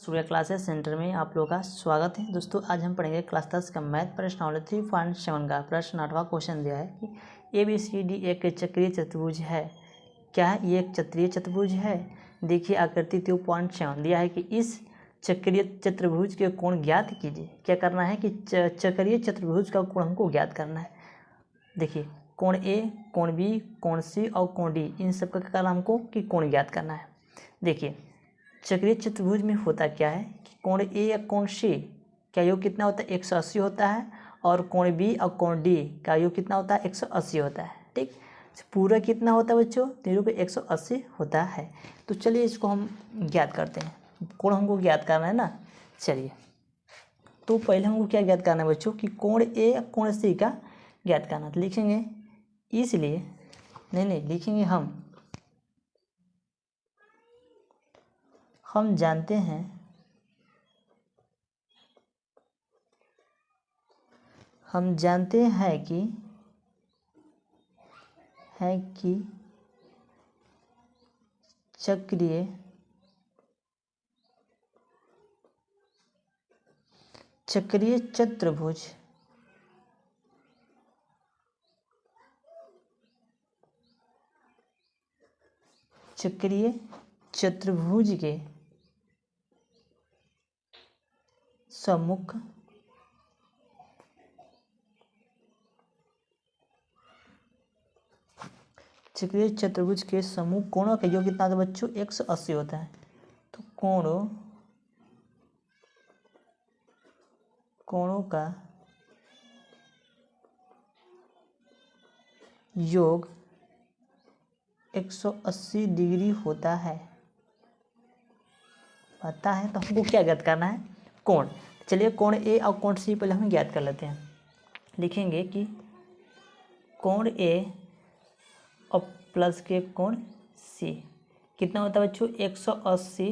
सूर्य classes centre में आप लोगों का स्वागत है। दोस्तों आज हम पढ़ेंगे क्लास 10 का मैथ प्रश्नावली 3.7 का प्रश्न 8वां क्वेश्चन दिया है कि ABCD एक चक्रीय चतुर्भुज है। क्या ये एक चक्रीय चतुर्भुज है? देखिए आकृति 2.7 दिया है कि इस चक्रीय चतुर्भुज के कोण ज्ञात कीजिए। क्या करना है कि चक्रीय चतुर्भुज का कोण हमको ज्ञात करना है। देखिए कोण A, कोण B, कोण C और कोण D, इन सब का करना हमको कि कोण ज्ञात करना है। देखिए चक्रीय चतुर्भुज में होता क्या है कि कोण A या कोण C का योग कितना होता है 180 होता है, और कोण B और कोण D का योग कितना होता है 180 होता है। ठीक, पूरा कितना होता है बच्चों, तीनों का 180 होता है। तो चलिए इसको हम ज्ञात करते हैं। कोण हमको ज्ञात करना है ना। चलिए तो पहले हमको क्या ज्ञात करना है बच्चों कि कोण A या कोण C का ज्ञात करना। तो लिखेंगे इसलिए नहीं लिखेंगे हम जानते हैं कि चक्रीय चतुर्भुज के सम्मुख चक्रीय चतुर्भुज के समूह कोणों का योग कितना होता है बच्चों 180 होता है। तो कोणों का योग 180 डिग्री होता है। पता है तो हमको क्या ज्ञात करना है कोण। चलिए कोण A और कोण C पहले हम ज्ञात कर लेते हैं। लिखेंगे कि कोण A और प्लस के कोण C कितना होता है बच्चों 180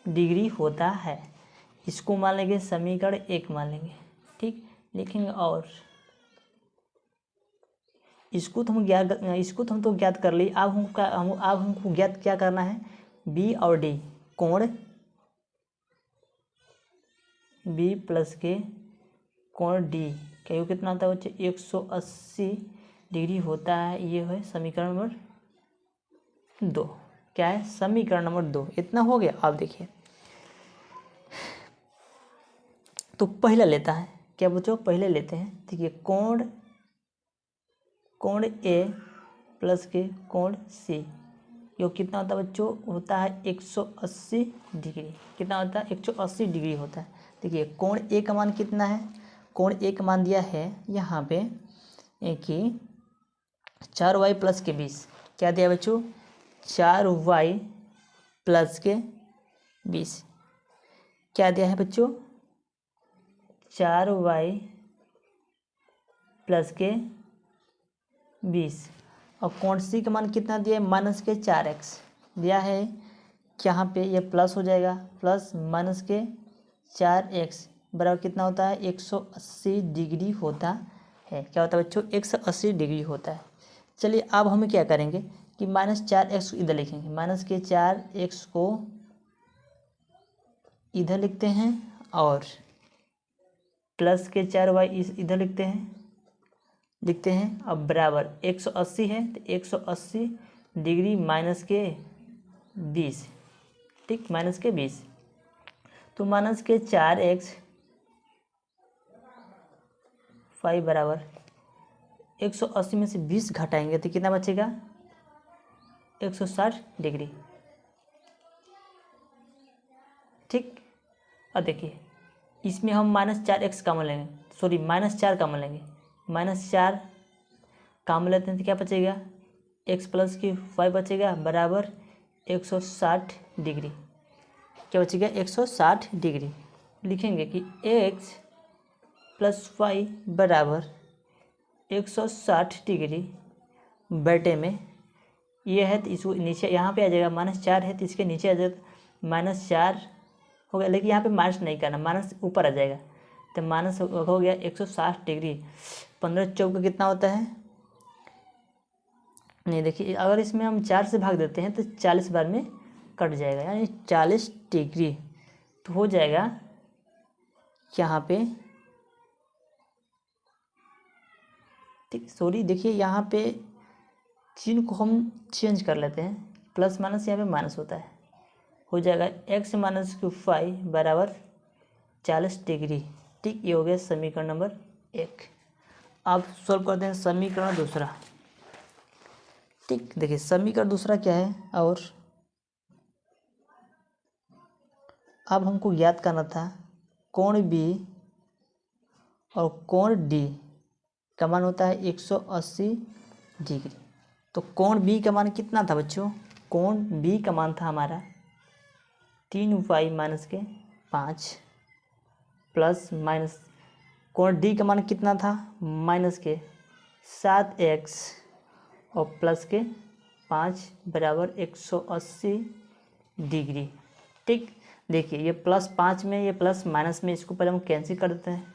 डिग्री होता है। इसको मान लेंगे समीकरण 1 मान लेंगे। ठीक, लिखेंगे और इसको तो हम ज्ञात कर लिए। अब हमको ज्ञात क्या करना है B और D। कोण B प्लस के कोण D का योग कितना होता है बच्चे 180 डिग्री होता है। ये है समीकरण नंबर 2। क्या है समीकरण नंबर 2। इतना हो गया। आप देखिए तो पहला लेता है क्या बच्चों, पहले लेते हैं। देखिए कोण A प्लस के कोण C योग कितना होता है बच्चों, होता है 180 डिग्री। कितना होता है 180 डिग्री होता है। देखिए कोण A का मान कितना है, कोण A का मान दिया है यहाँ पे कि 4y प्लस के 20। क्या दिया बच्चों 4y प्लस के 20। क्या दिया है बच्चों 4y प्लस के 20। और कोण C का मान कितना दिया है माइनस के 4x दिया है। यहाँ पे ये प्लस हो जाएगा, प्लस माइनस के 4x बराबर कितना होता है 180 डिग्री होता है। क्या होता है बच्चों 180 डिग्री होता है। चलिए अब हम क्या करेंगे कि माइनस 4x इधर लिखेंगे। माइनस के 4x को इधर लिखते हैं और प्लस के 4y इधर लिखते हैं। अब बराबर 180 है तो 180 डिग्री माइनस के 20। ठीक, माइनस के 20 तो माइनस के 4x 5 बराबर 180 में से 20 घटाएंगे तो कितना बचेगा 160 डिग्री। ठीक, अब देखिए इसमें हम माइनस 4x कॉमन लेंगे, सॉरी माइनस 4 कॉमन लेंगे। माइनस 4 कॉमन लेते हैं तो क्या बचेगा x प्लस की 5 बचेगा बराबर 160 डिग्री। क्या बचेगा 160 डिग्री। लिखेंगे कि x प्लस 5 बराबर 160 डिग्री बटे में ये है तो इसको नीचे यहाँ पे आ जाएगा। माइनस 4 है तो इसके नीचे आ जाएगा माइनस 4 हो गया, लेकिन यहाँ पे माइनस नहीं करना, माइनस ऊपर आ जाएगा तो माइनस हो गया 160 डिग्री। 15 चौका कितना होता है, नहीं देखिए अगर इसमें हम 4 से भाग देते हैं तो 40 बार में कट जाएगा, यानी 40 डिग्री तो हो जाएगा यहाँ पे, ठीक, सॉरी देखिए यहाँ पे चिन्ह को हम चेंज कर लेते हैं, प्लस माइनस यहाँ पे माइनस होता है, हो जाएगा x माइनस क्यू फाई बराबर 40 डिग्री। ठीक, ये हो गया समीकरण नंबर 1। अब सॉल्व करते हैं समीकरण दूसरा। ठीक, देखिए समीकरण दूसरा क्या है, और अब हमको याद करना था कोण B और कोण D का मान होता है 180 डिग्री। तो कोण B का मान कितना था बच्चों, कोण B का मान था हमारा 3y माइनस के 5 प्लस माइनस कोण D का मान कितना था, माइनस के 7x और प्लस के 5 बराबर 180 डिग्री। ठीक, देखिए ये प्लस 5 में, ये प्लस माइनस में, इसको पहले हम कैंसिल कर देते हैं।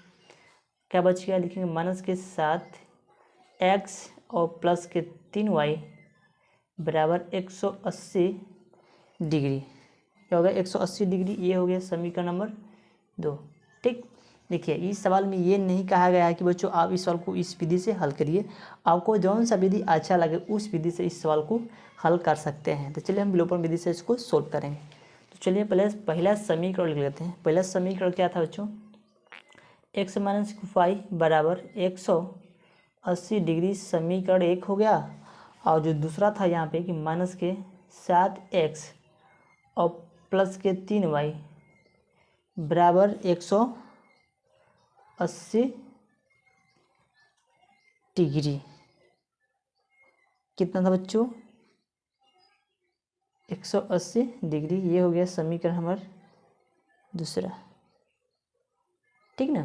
क्या बच गया, लिखेंगे माइनस के 7x और प्लस के 3y बराबर 180 डिग्री। क्या हो गया 180 डिग्री, ये हो गया समीकरण नंबर 2। ठीक, देखिए इस सवाल में ये नहीं कहा गया है कि बच्चों आप इस सवाल को इस विधि से हल करिए, आपको जौन सा विधि अच्छा लगे उस विधि से इस सवाल को हल कर सकते हैं। तो चलिए हम विलोपन विधि से इसको सोल्व करेंगे। तो चलिए पहला समीकरण लिख लेते हैं। पहला समीकरण क्या था बच्चों, x माइनस फाई बराबर 180 डिग्री, समीकरण 1 हो गया। और जो दूसरा था यहाँ पे कि माइनस के 7x और प्लस के 3y बराबर 180 डिग्री, कितना था बच्चों 180 डिग्री। ये हो गया समीकरण हमारा दूसरा। ठीक ना,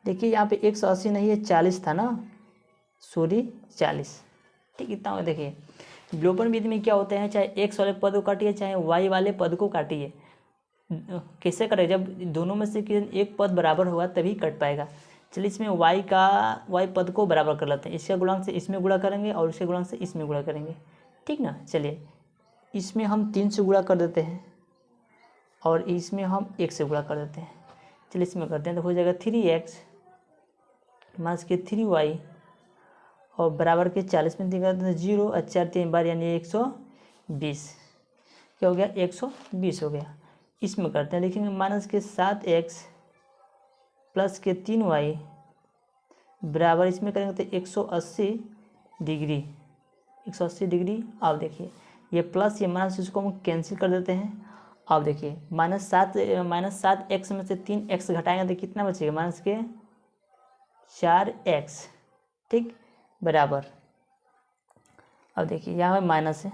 देखिए यहाँ पे 180 नहीं है 40 था ना, सॉरी 40। ठीक, इतना हो। देखिए विलोपन विधि में क्या होता है, चाहे x वाले पद को काटिए चाहे y वाले पद को काटिए, कैसे करें, जब दोनों में से किसी एक पद बराबर होगा तभी कट पाएगा। चलिए इसमें y पद को बराबर कर लेते हैं, इसका गुणांक से इसमें गुणा करेंगे और इसके गुणांक से इसमें गुणा करेंगे। ठीक ना, चलिए इसमें हम 3 से गुणा कर देते हैं और इसमें हम 1 से गुणा कर देते हैं। चलिए इसमें करते हैं तो हो जाएगा 3x माइनस के 3y और बराबर के 40 में करते हैं 0 और 4 3 बार यानी 120। क्या हो गया 120 हो गया। इसमें करते हैं, लिखेंगे माइनस के 7x प्लस के 3y बराबर, इसमें करेंगे तो 180 डिग्री, 180 डिग्री। अब देखिए ये प्लस ये माइनस, इसको हम कैंसिल कर देते हैं। अब देखिए माइनस 7x में से 3x घटाएंगे तो कितना बचेगा, माइनस के 4x। ठीक, बराबर, अब देखिए यहाँ पे माइनस है,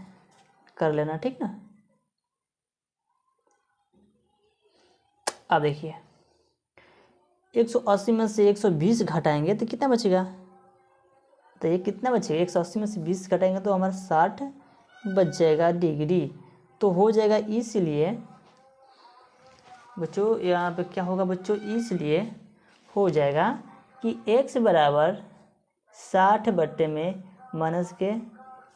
कर लेना। ठीक ना, अब देखिए 180 में से 120 घटाएंगे तो कितना बचेगा, तो ये कितना बचेगा 180 में से 20 घटाएंगे तो हमारा 60 बच जाएगा डिग्री। तो हो जाएगा, इसलिए बच्चों यहाँ पे क्या होगा बच्चों, इसलिए हो जाएगा कि x बराबर 60 बट्टे में माइनस के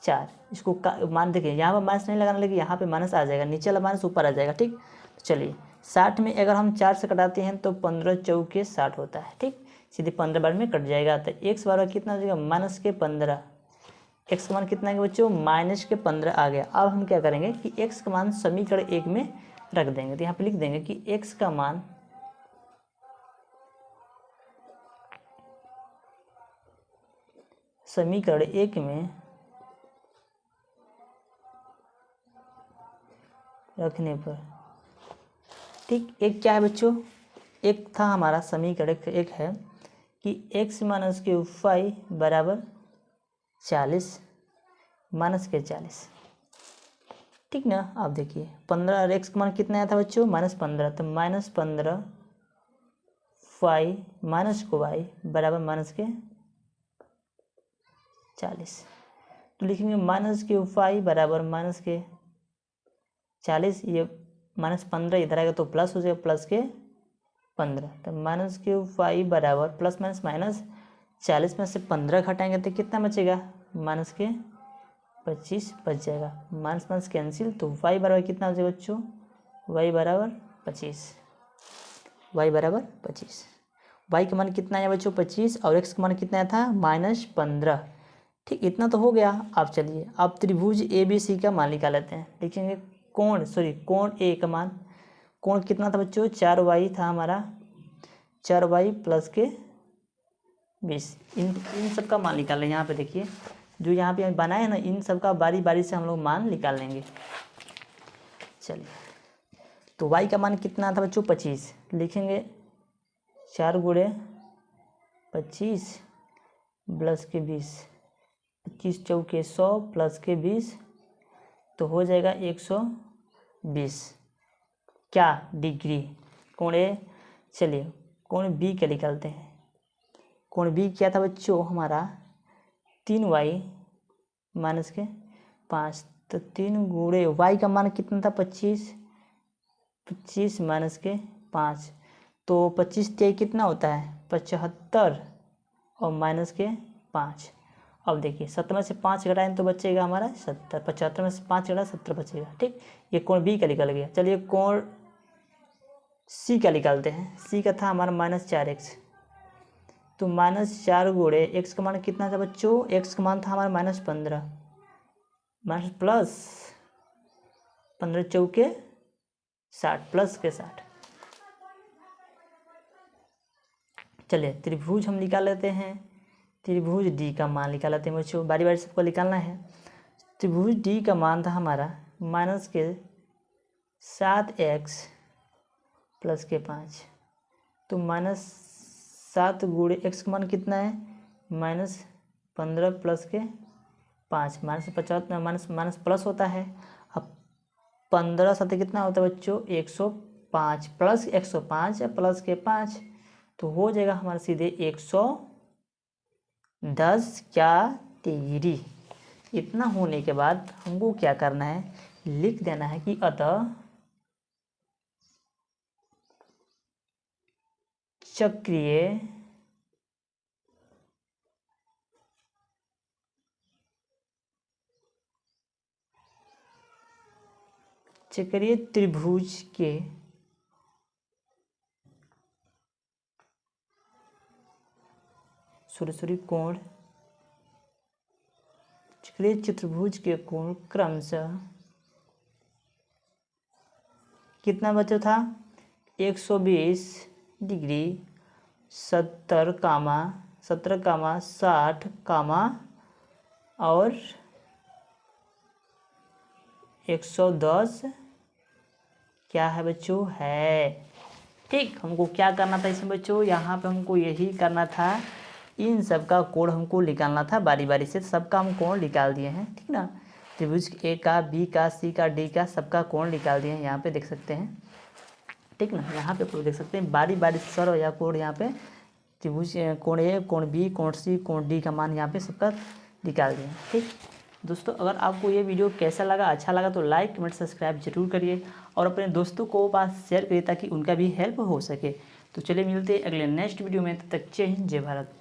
4। इसको मान देखिए यहाँ पर माइनस नहीं लगाना, लेकिन यहाँ पे माइनस आ जाएगा, नीचे वाला माइनस ऊपर आ जाएगा। ठीक, तो चलिए 60 में अगर हम 4 से कटाते हैं तो 15 चौके 60 होता है। ठीक, सीधे 15 बार में कट जाएगा। तो x बराबर कितना हो जाएगा, माइनस के 15। x का मान कितना है बच्चों, माइनस के 15 आ गया। अब हम क्या करेंगे कि x का मान समीकरण 1 में रख देंगे। तो यहाँ पे लिख देंगे कि x का मान समीकरण 1 में रखने पर, ठीक, एक क्या है बच्चों, एक था हमारा समीकरण एक है कि x माइनस के फाई बराबर 40 माइनस के 40। ठीक ना, आप देखिए 15 और x का मान कितना आया था बच्चों, -15। तो -15 फाई माइनस को y बराबर माइनस के 40। तो लिखेंगे माइनस के फाई बराबर माइनस के 40, ये -15 इधर आएगा तो प्लस हो जाएगा, प्लस के 15। तो माइनस के फाई बराबर प्लस माइनस माइनस 40 में से 15 घटाएंगे तो कितना बचेगा, माइनस के 25 बच जाएगा। माइनस माइनस कैंसिल, तो y बराबर कितना हो जाएगा बच्चों, y बराबर 25। y बराबर 25। y का मान कितना आया बच्चों 25 और x का मान कितना आया था -15। ठीक, इतना तो हो गया। अब चलिए अब त्रिभुज ABC का मान निकाल लेते हैं। लिखेंगे कोण A का मान, कोण कितना था बच्चों 4y था हमारा, 4y प्लस के 20। इन सब का मान निकाल लें। यहाँ पे देखिए जो यहाँ पे बनाए हैं ना, इन सब का बारी बारी से हम लोग मान निकाल लेंगे। चलिए तो y का मान कितना था बच्चों 25। लिखेंगे 4 गुणे 25 प्लस के 20, 25 चौके 100 प्लस के 20 तो हो जाएगा 120 क्या डिग्री कोण ए। चलिए कोण बी क्या निकालते हैं। कोण बी क्या था बच्चों हमारा 3y माइनस के 5, तो 3 गुणे y का मान कितना था 25, 25 माइनस के 5 तो 25 तिहाई कितना होता है 75 और माइनस के 5। अब देखिए 70 में से 5 घटाएं तो बचेगा हमारा 70, 75 में से 5 घटाएं 70 बचेगा। ठीक, ये कोण बी का निकल गया। चलिए कोण सी का निकालते हैं। सी का था हमारा -4x, तो -4 गुणे x का मान कितना था बच्चों, x का मान था हमारा -15 माइनस प्लस 15 चौके 60 प्लस के 60। चलिए त्रिभुज हम निकाल लेते हैं। त्रिभुज डी का मान निकाल लेते हैं बच्चों, बारी बारी सबको निकालना है। त्रिभुज डी का मान था हमारा -7x प्लस के 5, तो -7 गुणे x का मान कितना है -15 प्लस के 5, -50 माइनस प्लस होता है। अब 15 साथ कितना होता है बच्चों 105 प्लस 105 प्लस के 5 तो हो जाएगा हमारा सीधे 110 क्या डिग्री। इतना होने के बाद हमको क्या करना है, लिख देना है कि अतः चक्रीय त्रिभुज के कोण चक्रीय चतुर्भुज के कोण क्रमशः कितना बचा था 120 डिग्री 70 कामा 60 कामा और 110 क्या है बच्चों है। ठीक, हमको क्या करना था इसमें बच्चों, यहाँ पे हमको यही करना था, इन सब का कोण हमको निकालना था बारी बारी से। सबका हम कोण निकाल दिए हैं। ठीक ना, त्रिभुज ए का, बी का, सी का, डी का सबका कोण निकाल दिए हैं। यहाँ पे देख सकते हैं। ठीक ना, यहाँ पे देख सकते हैं बारी बारी से सर्व या कोण यहाँ पे त्रिभुज कोण ए, कोण बी, कोण सी, कोण डी का मान यहाँ पे सबका निकाल दिए हैं। ठीक दोस्तों, अगर आपको ये वीडियो कैसा लगा, अच्छा लगा तो लाइक कमेंट सब्सक्राइब जरूर करिए और अपने दोस्तों को पास शेयर करिए ताकि उनका भी हेल्प हो सके। तो चलिए मिलते हैं अगले नेक्स्ट वीडियो में, तब तक जय हिंद जय भारत।